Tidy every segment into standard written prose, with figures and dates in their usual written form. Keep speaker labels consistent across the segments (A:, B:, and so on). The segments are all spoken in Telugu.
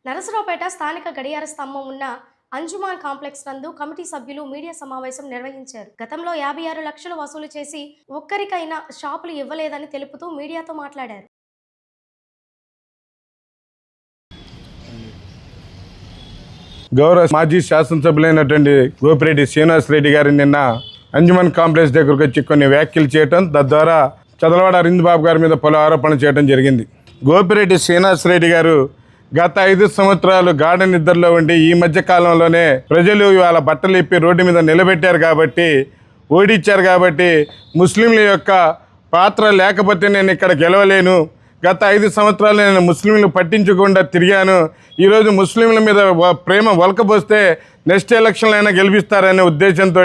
A: నరసరావుపేట స్థానిక గడియార స్తంభం ఉన్న అంజుమాన్ కాంప్లెక్స్ నందు కమిటీ సభ్యులు మీడియా సమావేశం నిర్వహించారు. గతంలో 56 లక్షలు వసూలు చేసి ఒక్కరికైనా షాపులు ఇవ్వలేదని తెలుపుతూ మీడియాతో మాట్లాడారు.
B: గౌరవ మాజీ శాసనసభ్యులైనటువంటి గోపిరెడ్డి శ్రీనివాస్ రెడ్డి గారు నిన్న అంజుమన్ కాంప్లెక్స్ దగ్గరకు వచ్చి కొన్ని వ్యాఖ్యలు చేయడం, తద్వారా చదలవాడ అరవింద్ బాబు గారి మీద పలు ఆరోపణలు చేయడం జరిగింది. గోపిరెడ్డి శ్రీనివాస్ రెడ్డి గారు గత 5 సంవత్సరాలు గాఢ నిద్రలో ఉండి ఈ మధ్య కాలంలోనే ప్రజలు ఇవాళ బట్టలు ఇప్పి రోడ్డు మీద నిలబెట్టారు కాబట్టి, ఓడిచ్చారు కాబట్టి ముస్లింల యొక్క పాత్ర లేకపోతే నేను ఇక్కడ గెలవలేను, గత 5 సంవత్సరాలు నేను ముస్లింలు పట్టించకుండా తిరిగాను, ఈరోజు ముస్లింల మీద ప్రేమ ఒలకబోస్తే నెక్స్ట్ ఎలక్షన్లో అయినా గెలిపిస్తారనే ఉద్దేశంతో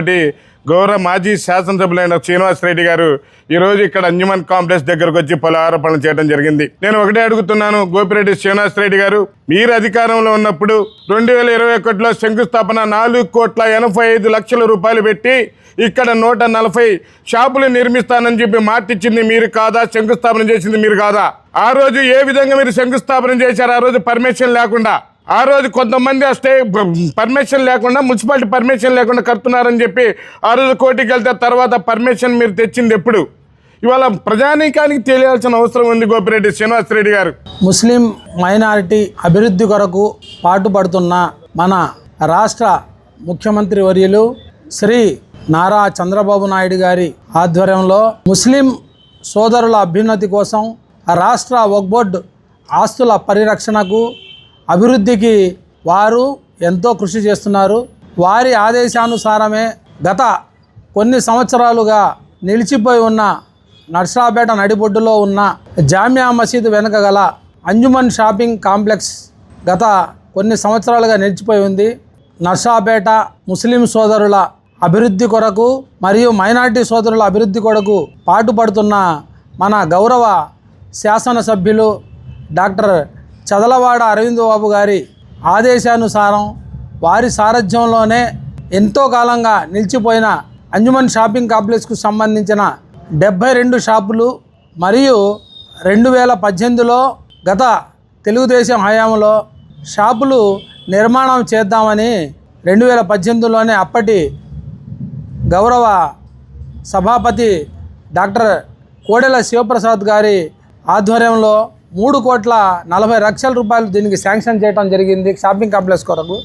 B: గౌరవ మాజీ శాసనసభ్యులైన శ్రీనివాస్ రెడ్డి గారు ఈరోజు ఇక్కడ అంజుమన్ కాంప్లెక్స్ దగ్గరకు వచ్చి పలు ఆరోపణలు చేయడం జరిగింది. నేను ఒకటే అడుగుతున్నాను, గోపిరెడ్డి శ్రీనివాస్ రెడ్డి గారు, మీరు అధికారంలో ఉన్నప్పుడు 2021లో శంకుస్థాపన 4,85,00,000 రూపాయలు పెట్టి ఇక్కడ 140 షాపులు నిర్మిస్తానని చెప్పి మాటిచ్చింది మీరు కాదా? శంకుస్థాపన చేసింది మీరు కాదా? ఆ రోజు ఏ విధంగా మీరు శంకుస్థాపన చేశారు? ఆ రోజు పర్మిషన్ లేకుండా, ఆ రోజు కొంతమంది వస్తే పర్మిషన్ లేకుండా, మున్సిపాలిటీ పర్మిషన్ లేకుండా కడుతున్నారని చెప్పి ఆ రోజు కోర్టుకి వెళ్తే తర్వాత పర్మిషన్ మీరు తెచ్చింది ఎప్పుడు? ఇవాళ ప్రజానీకానికి తెలియాల్సిన అవసరం ఉంది. గోపిరెడ్డి శ్రీనివాస్ రెడ్డి గారు
C: ముస్లిం మైనారిటీ అభివృద్ధి కొరకు పాటుపడుతున్న మన రాష్ట్ర ముఖ్యమంత్రి వర్యులు శ్రీ నారా చంద్రబాబు నాయుడు గారి ఆధ్వర్యంలో ముస్లిం సోదరుల అభ్యున్నతి కోసం రాష్ట్ర వక్ఫ్ బోర్డు ఆస్తుల పరిరక్షణకు, అభివృద్ధికి వారు ఎంతో కృషి చేస్తున్నారు. వారి ఆదేశానుసారమే గత కొన్ని సంవత్సరాలుగా నిలిచిపోయి ఉన్న నర్సరావుపేట నడిబొడ్డులో ఉన్న జామియా మసీదు వెనుక గల అంజుమన్ షాపింగ్ కాంప్లెక్స్ గత కొన్ని సంవత్సరాలుగా నిలిచిపోయి ఉంది. నర్సరావుపేట ముస్లిం సోదరుల అభివృద్ధి కొరకు మరియు మైనారిటీ సోదరుల అభివృద్ధి కొరకు పాటుపడుతున్న మన గౌరవ శాసనసభ్యులు డాక్టర్ చదలవాడ అరవింద్ బాబు గారి ఆదేశానుసారం, వారి సారథ్యంలోనే ఎంతో కాలంగా నిలిచిపోయిన అంజుమన్ షాపింగ్ కాంప్లెక్స్కు సంబంధించిన 72 షాపులు మరియు 2018లో గత తెలుగుదేశం హయాంలో షాపులు నిర్మాణం చేద్దామని 2018లోనే అప్పటి గౌరవ సభాపతి డాక్టర్ కోడెల శివప్రసాద్ గారి ఆధ్వర్యంలో 3,40,00,000 రూపాయలు దీనికి శాంక్షన్ చేయడం జరిగింది షాపింగ్ కాంప్లెక్స్ కొరకు.